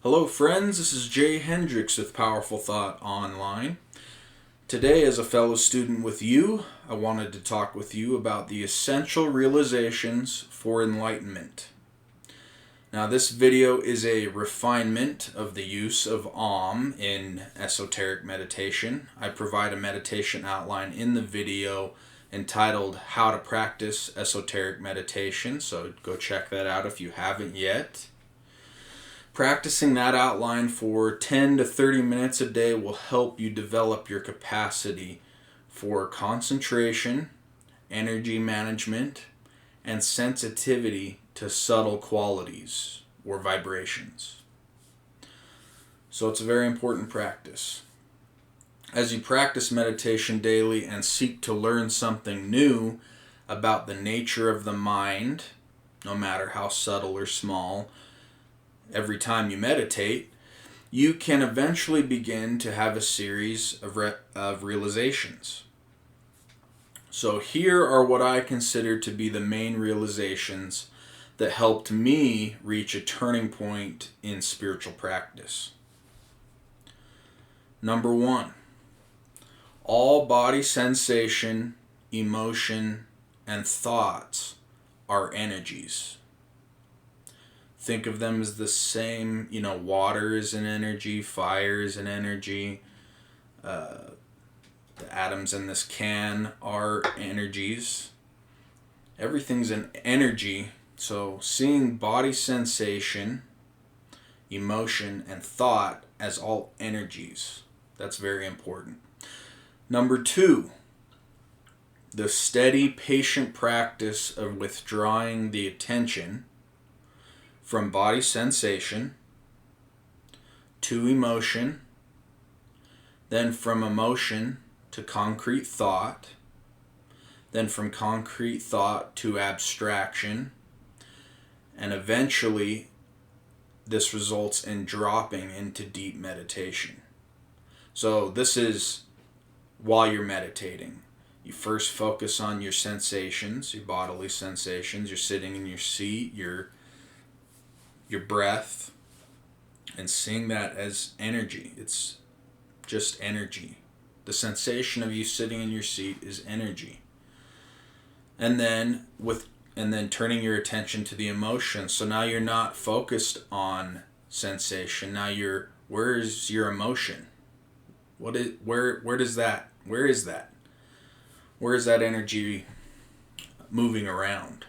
Hello friends, this is Jay Hendricks with Powerful Thought Online. Today, as a fellow student with you, I wanted to talk with you about the essential realizations for enlightenment. Now, this video is a refinement of the use of Om in esoteric meditation. I provide a meditation outline in the video entitled How to Practice Esoteric Meditation, so go check that out if you haven't yet. Practicing that outline for 10 to 30 minutes a day will help you develop your capacity for concentration, energy management, and sensitivity to subtle qualities or vibrations. So it's a very important practice. As you practice meditation daily and seek to learn something new about the nature of the mind, no matter how subtle or small, every time you meditate, you can eventually begin to have a series of realizations. So here are what I consider to be the main realizations that helped me reach a turning point in spiritual practice. Number 1, all body sensation, emotion, and thoughts are energies. Think of them as the same, water is an energy, fire is an energy, the atoms in this can are energies. Everything's an energy, so seeing body sensation, emotion, and thought as all energies, that's very important. Number 2, the steady, patient practice of withdrawing the attention from body sensation to emotion, then from emotion to concrete thought, then from concrete thought to abstraction, and eventually this results in dropping into deep meditation. So this is while you're meditating. You first focus on your sensations, your bodily sensations. You're sitting in your seat, your breath, and seeing that as energy. It's just energy. The sensation of you sitting in your seat is energy. And then turning your attention to the emotion. So now you're not focused on sensation. Now where is your emotion? Where is that energy moving around?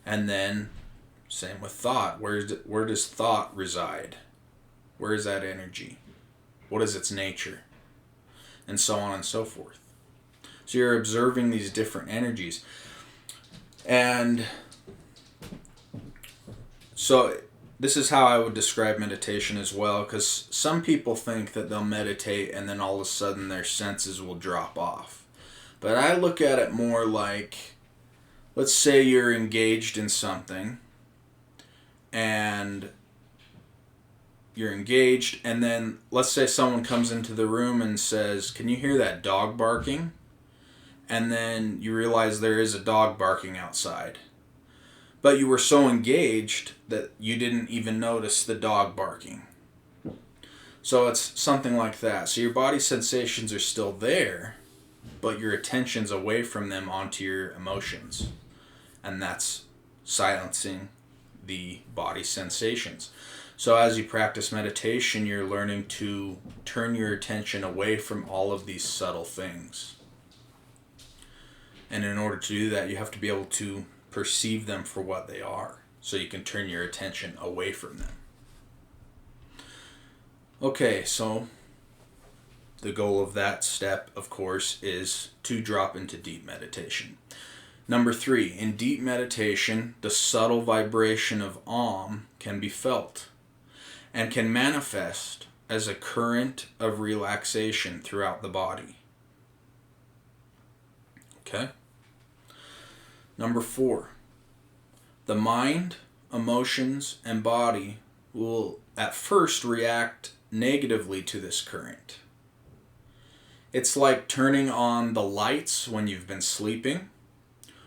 And then same with thought. Where does thought reside? Where is that energy? What is its nature? And so on and so forth. So you're observing these different energies. And so this is how I would describe meditation as well, because some people think that they'll meditate and then all of a sudden their senses will drop off. But I look at it more like, let's say you're engaged in something, and then let's say someone comes into the room and says, "Can you hear that dog barking?" And then you realize there is a dog barking outside. But you were so engaged that you didn't even notice the dog barking. So it's something like that. So your body sensations are still there, but your attention's away from them onto your emotions. And that's silencing the body sensations. So as you practice meditation, you're learning to turn your attention away from all of these subtle things. And in order to do that, you have to be able to perceive them for what they are, so you can turn your attention away from them. Okay, so the goal of that step, of course, is to drop into deep meditation. Number 3, in deep meditation, the subtle vibration of Om can be felt and can manifest as a current of relaxation throughout the body. Okay? Number 4, the mind, emotions, and body will at first react negatively to this current. It's like turning on the lights when you've been sleeping,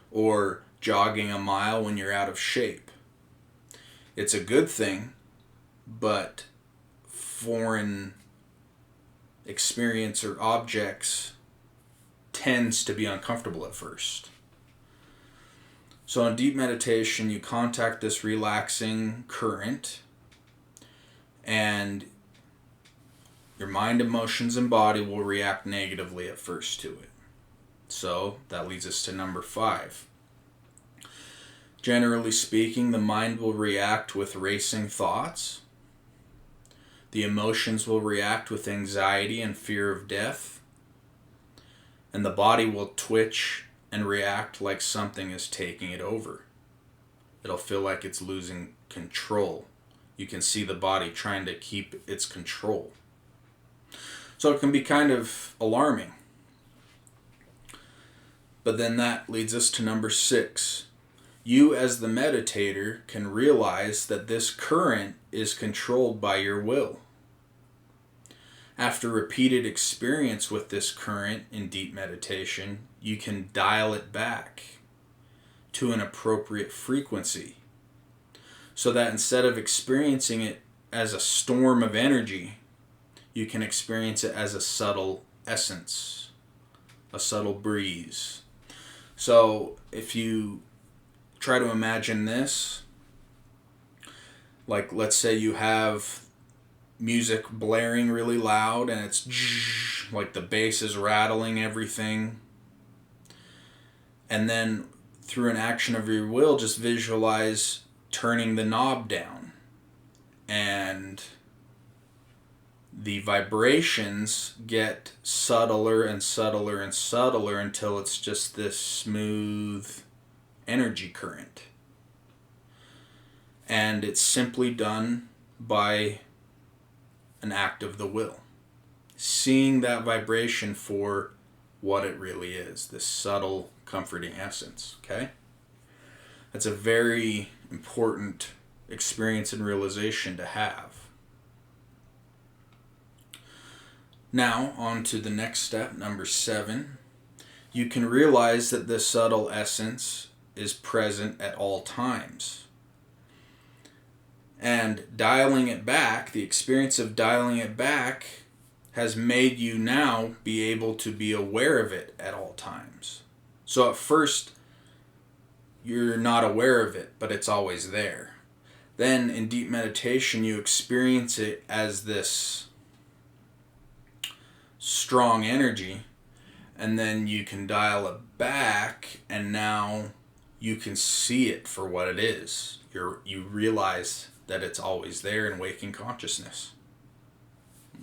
or jogging a mile when you're out of shape. It's a good thing but foreign experience or objects tends to be uncomfortable at first. So in deep meditation, you contact this relaxing current, and your mind, emotions, and body will react negatively at first to it. So that leads us to number 5. Generally speaking, the mind will react with racing thoughts. The emotions will react with anxiety and fear of death. And the body will twitch and react like something is taking it over. It'll feel like it's losing control. You can see the body trying to keep its control. So it can be kind of alarming. But then that leads us to number 6. You as the meditator can realize that this current is controlled by your will. After repeated experience with this current in deep meditation, you can dial it back to an appropriate frequency, so that instead of experiencing it as a storm of energy, you can experience it as a subtle essence, a subtle breeze. So if you try to imagine this, like let's say you have music blaring really loud and it's like the bass is rattling everything, and then through an action of your will, just visualize turning the knob down, and the vibrations get subtler and subtler and subtler until it's just this smooth energy current. And it's simply done by an act of the will. Seeing that vibration for what it really is, this subtle, comforting essence, okay? That's a very important experience and realization to have. Now, on to the next step, number 7. You can realize that this subtle essence is present at all times. And dialing it back, the experience of dialing it back has made you now be able to be aware of it at all times. So at first, you're not aware of it, but it's always there. Then in deep meditation, you experience it as this strong energy, and then you can dial it back, and now you can see it for what it is. You realize that it's always there in waking consciousness.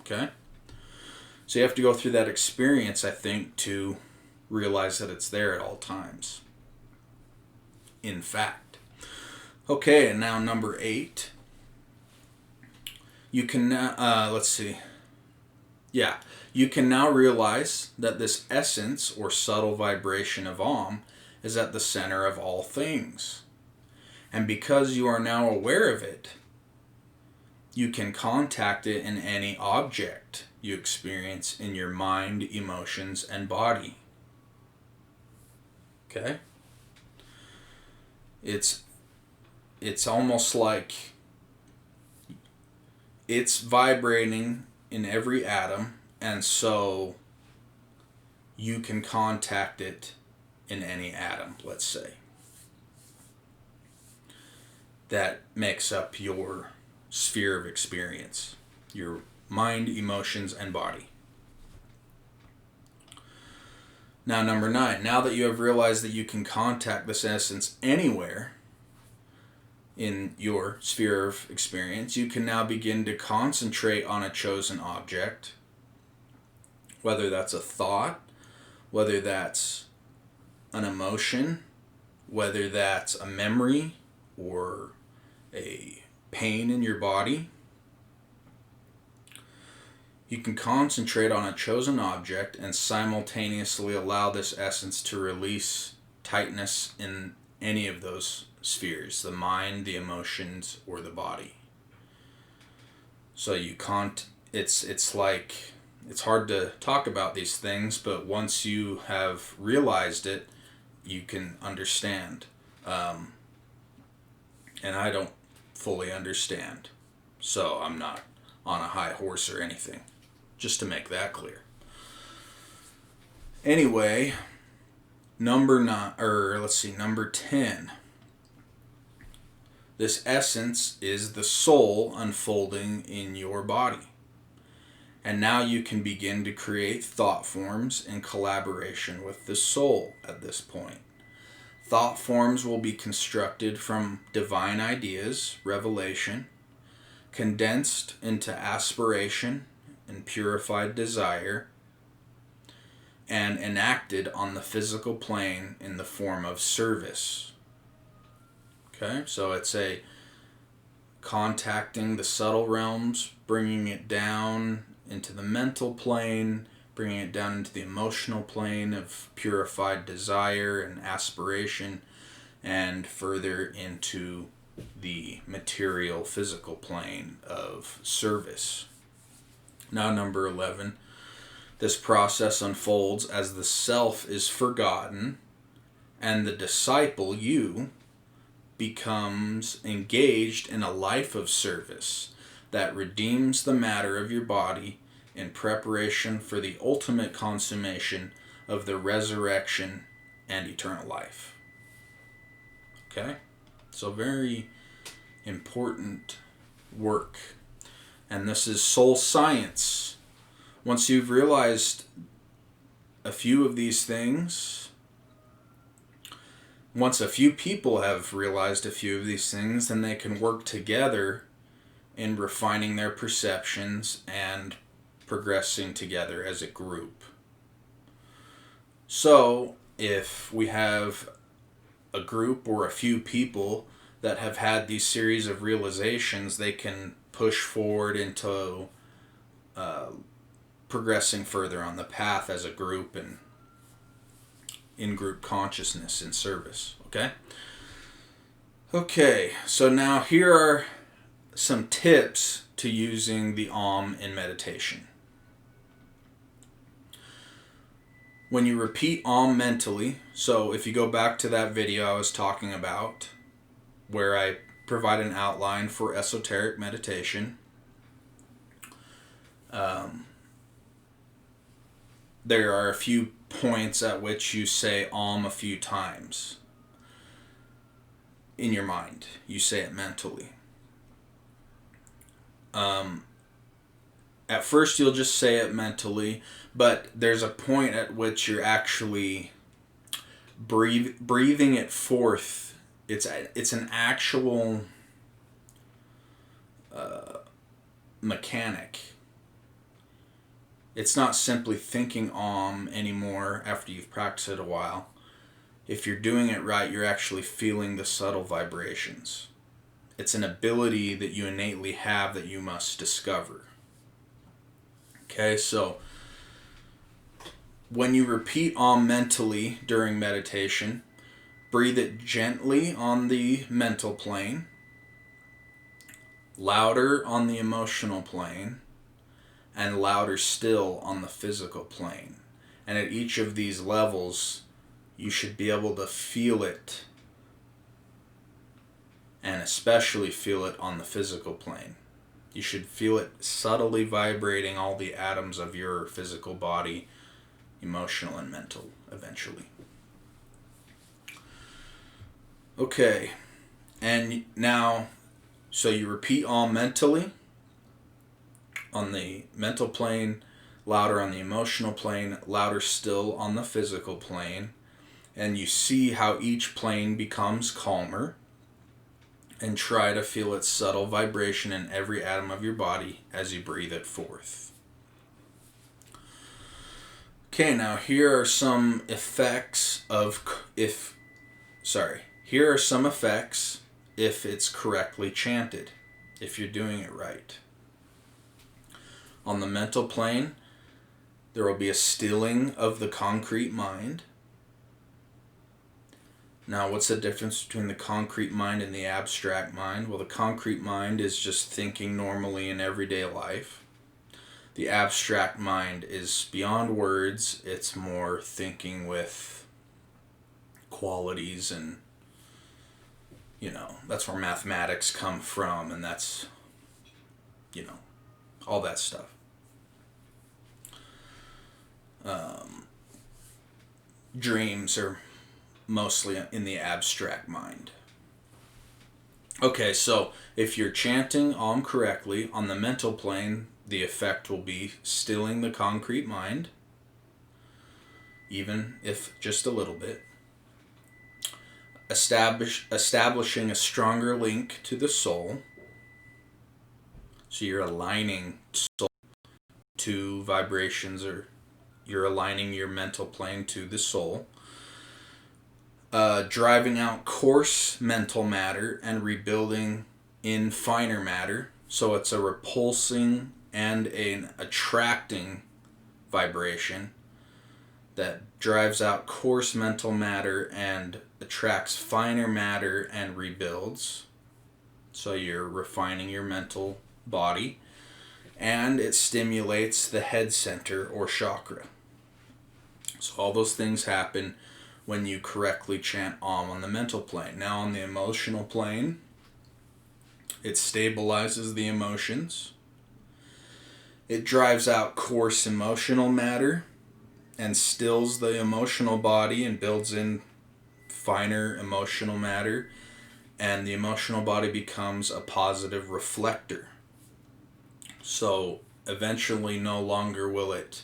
Okay? So you have to go through that experience, I think, to realize that it's there at all times. In fact. Okay, and now number 8. You can now, you can now realize that this essence or subtle vibration of Om is at the center of all things. And because you are now aware of it, you can contact it in any object you experience in your mind, emotions, and body. Okay? It's almost like it's vibrating in every atom, and so you can contact it in any atom, let's say, that makes up your sphere of experience, your mind, emotions, and body. Now, number 9, now that you have realized that you can contact this essence anywhere in your sphere of experience, you can now begin to concentrate on a chosen object, whether that's a thought, whether that's an emotion, whether that's a memory or a pain in your body. You can concentrate on a chosen object and simultaneously allow this essence to release tightness in any of those spheres, the mind, the emotions, or the body. So it's like, it's hard to talk about these things, but once you have realized it, you can understand. And I don't fully understand. So I'm not on a high horse or anything. Just to make that clear. Anyway, number 10. This essence is the soul unfolding in your body. And now you can begin to create thought forms in collaboration with the soul at this point. Thought forms will be constructed from divine ideas, revelation, condensed into aspiration and purified desire, and enacted on the physical plane in the form of service. Okay, so it's a contacting the subtle realms, bringing it down into the mental plane, bringing it down into the emotional plane of purified desire and aspiration, and further into the material physical plane of service. Now, number 11. This process unfolds as the self is forgotten and the disciple, you, becomes engaged in a life of service that redeems the matter of your body in preparation for the ultimate consummation of the resurrection and eternal life. Okay? So very important work. And this is soul science. Once you've realized a few of these things, once a few people have realized a few of these things, then they can work together in refining their perceptions and progressing together as a group. So, if we have a group or a few people that have had these series of realizations, they can push forward into progressing further on the path as a group and in-group consciousness in service. Okay, so now here are some tips to using the Om in meditation. When you repeat Om mentally, so if you go back to that video I was talking about, where I provide an outline for esoteric meditation, there are a few points at which you say Om a few times in your mind. You say it mentally. At first you'll just say it mentally, but there's a point at which you're actually breathing it forth. It's an actual mechanic. It's not simply thinking Om anymore after you've practiced it a while. If you're doing it right, you're actually feeling the subtle vibrations. It's an ability that you innately have that you must discover. Okay, so when you repeat Om mentally during meditation, breathe it gently on the mental plane, louder on the emotional plane, and louder still on the physical plane. And at each of these levels, you should be able to feel it, and especially feel it on the physical plane. You should feel it subtly vibrating all the atoms of your physical body, emotional and mental, eventually. Okay, and now, so you repeat Om mentally on the mental plane, louder on the emotional plane, louder still on the physical plane, and you see how each plane becomes calmer, and try to feel its subtle vibration in every atom of your body as you breathe it forth. Okay, now here are some effects if it's correctly chanted, if you're doing it right. On the mental plane, there will be a stilling of the concrete mind. Now, what's the difference between the concrete mind and the abstract mind? Well, the concrete mind is just thinking normally in everyday life. The abstract mind is beyond words. It's more thinking with qualities, and, that's where mathematics come from, and that's all that stuff. Dreams are mostly in the abstract mind. Okay, so if you're chanting Om correctly, on the mental plane, the effect will be stilling the concrete mind, even if just a little bit. Establishing a stronger link to the soul. So you're aligning soul to vibrations, or you're aligning your mental plane to the soul. Driving out coarse mental matter and rebuilding in finer matter. So it's a repulsing and an attracting vibration that drives out coarse mental matter and attracts finer matter and rebuilds. So you're refining your mental body. And it stimulates the head center or chakra. So all those things happen when you correctly chant Om on the mental plane. Now on the emotional plane, it stabilizes the emotions. It drives out coarse emotional matter and stills the emotional body and builds in finer emotional matter. And the emotional body becomes a positive reflector. So eventually no longer will it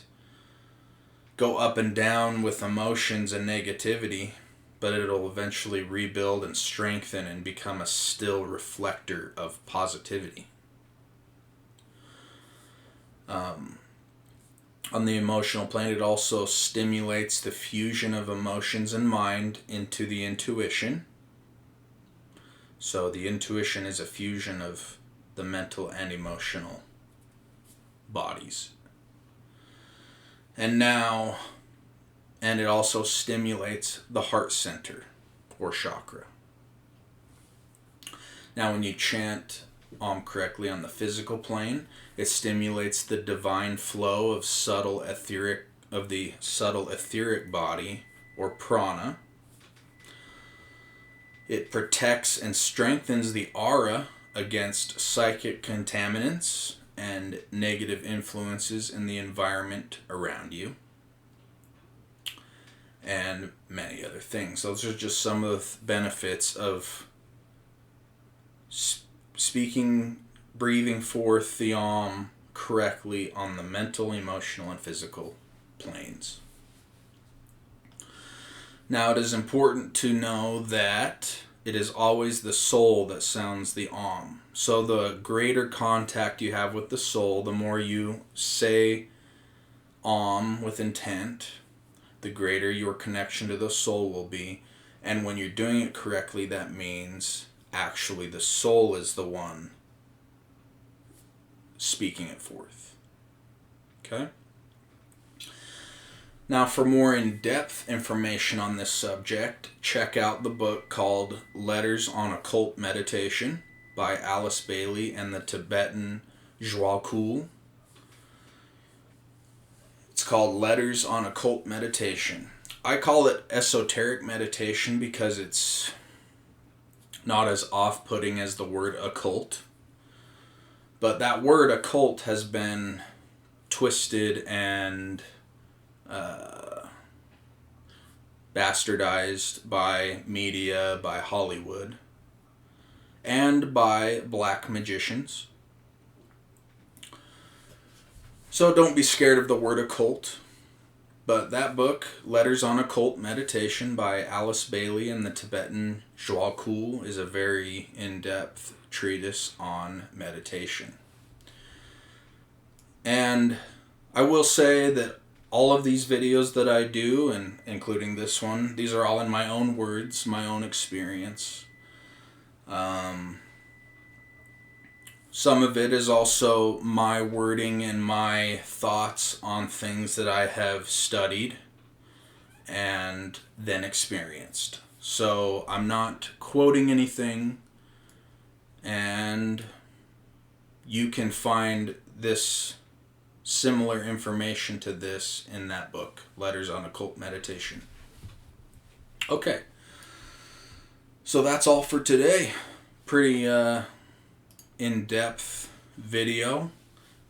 go up and down with emotions and negativity, but it'll eventually rebuild and strengthen and become a still reflector of positivity. On the emotional plane, it also stimulates the fusion of emotions and mind into the intuition. So the intuition is a fusion of the mental and emotional bodies. And it also stimulates the heart center or chakra. Now when you chant Om correctly on the physical plane, it stimulates the divine flow of the subtle etheric body or prana. It protects and strengthens the aura against psychic contaminants and negative influences in the environment around you, and many other things. Those are just some of the benefits of breathing forth the Om correctly on the mental, emotional, and physical planes. Now it is important to know that it is always the soul that sounds the Om. So the greater contact you have with the soul, the more you say Om with intent, the greater your connection to the soul will be. And when you're doing it correctly, that means actually the soul is the one speaking it forth. Okay? Now, for more in-depth information on this subject, check out the book called Letters on Occult Meditation by Alice Bailey and the Tibetan Jwakul. It's called Letters on Occult Meditation. I call it esoteric meditation because it's not as off-putting as the word occult. But that word occult has been twisted and bastardized by media, by Hollywood, and by black magicians. So don't be scared of the word occult. But that book, Letters on Occult Meditation by Alice Bailey and the Tibetan Jwakul, is a very in-depth treatise on meditation. And I will say that all of these videos that I do, and including this one, these are all in my own words, my own experience. Some of it is also my wording and my thoughts on things that I have studied and then experienced. So I'm not quoting anything, and you can find this similar information to this in that book, Letters on Occult Meditation. Okay. So that's all for today. Pretty in-depth video,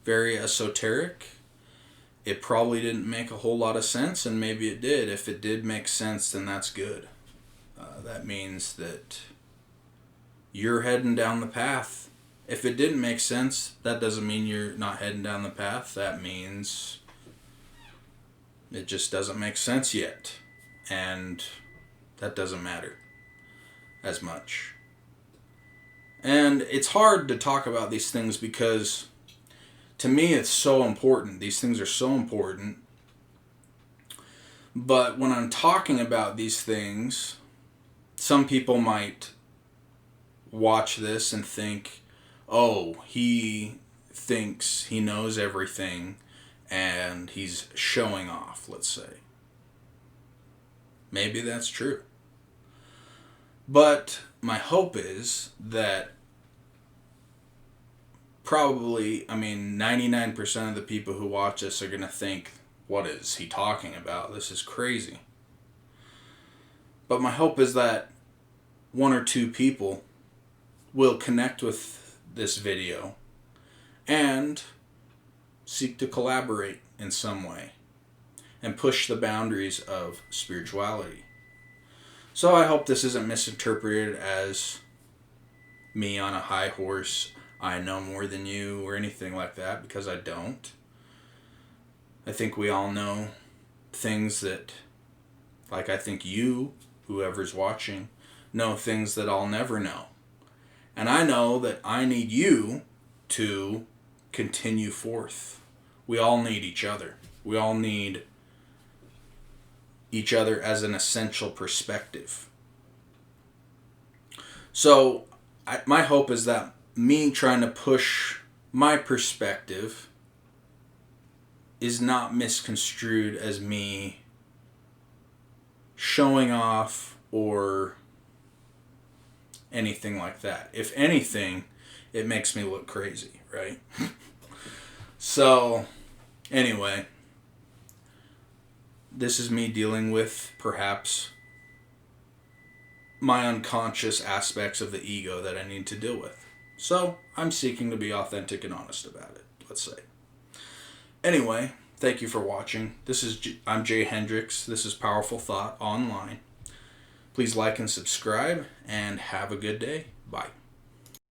very esoteric. It probably didn't make a whole lot of sense, and maybe it did. If it did make sense, then that's good. That means that you're heading down the path. If it didn't make sense, that doesn't mean you're not heading down the path. That means it just doesn't make sense yet. And that doesn't matter as much. And it's hard to talk about these things because to me it's so important. These things are so important. But when I'm talking about these things, some people might watch this and think, oh, he thinks he knows everything and he's showing off, let's say. Maybe that's true. But my hope is that probably, 99% of the people who watch this are going to think, what is he talking about? This is crazy. But my hope is that one or two people will connect with this video and seek to collaborate in some way and push the boundaries of spirituality. So I hope this isn't misinterpreted as me on a high horse, I know more than you, or anything like that, because I don't. I think we all know things that, like I think you, whoever's watching, know things that I'll never know. And I know that I need you to continue forth. We all need each other. We all need each other as an essential perspective. So my hope is that me trying to push my perspective is not misconstrued as me showing off or anything like that. If anything, it makes me look crazy, right? So, anyway, this is me dealing with perhaps my unconscious aspects of the ego that I need to deal with. So, I'm seeking to be authentic and honest about it, let's say. Anyway, thank you for watching. I'm Jay Hendricks. This is Powerful Thought Online. Please like and subscribe, and have a good day. Bye.